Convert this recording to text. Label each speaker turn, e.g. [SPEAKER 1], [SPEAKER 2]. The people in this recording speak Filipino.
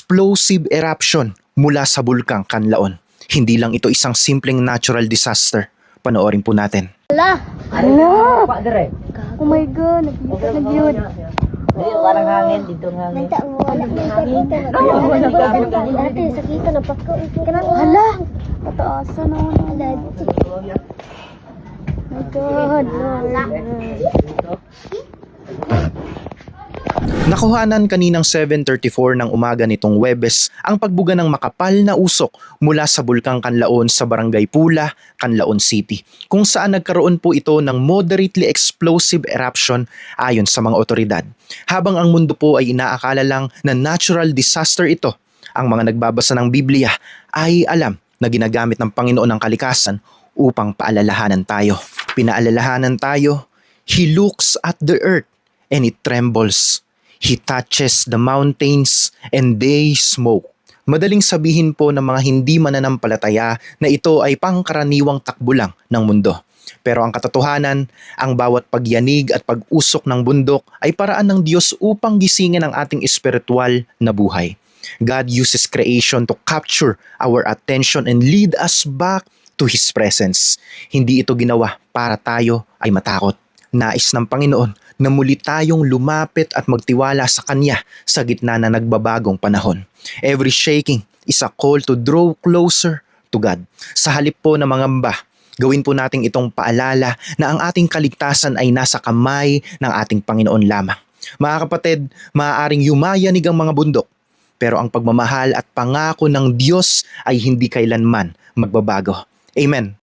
[SPEAKER 1] explosive eruption mula sa bulkang Kanlaon. Hindi lang ito isang simpleng natural disaster. Panoorin po natin.
[SPEAKER 2] Hala!
[SPEAKER 3] Hala!
[SPEAKER 2] Oh my God, nakita na yun.
[SPEAKER 3] Dito parang hangin, dito hangin.
[SPEAKER 2] Nagta mo, wala na dati, sakita na pagko. Hala! Pataasan na wala. My God, Lord.
[SPEAKER 1] Nakuhanan kaninang 7:34 ng umaga nitong Huwebes ang pagbuga ng makapal na usok mula sa bulkang Kanlaon sa Barangay Pula, Canlaon City, kung saan nagkaroon po ito ng moderately explosive eruption ayon sa mga otoridad. Habang ang mundo po ay inaakala lang na natural disaster ito, ang mga nagbabasa ng Biblia ay alam na ginagamit ng Panginoon ang kalikasan upang paalalahanan tayo. Pinaalalahanan tayo, He looks at the earth and it trembles. He touches the mountains and they smoke. Madaling sabihin po ng mga hindi mananampalataya na ito ay pangkaraniwang takbo lang ng mundo. Pero ang katotohanan, ang bawat pagyanig at pag-usok ng bundok ay paraan ng Diyos upang gisingin ang ating espiritual na buhay. God uses creation to capture our attention and lead us back to His presence. Hindi ito ginawa para tayo ay matakot. Nais ng Panginoon na muli tayong lumapit at magtiwala sa Kanya sa gitna na nagbabagong panahon. Every shaking is a call to draw closer to God. Sa halip po na mangamba, gawin po natin itong paalala na ang ating kaligtasan ay nasa kamay ng ating Panginoon lamang. Mga kapatid, maaaring yumayanig ang mga bundok, pero ang pagmamahal at pangako ng Diyos ay hindi kailanman magbabago. Amen.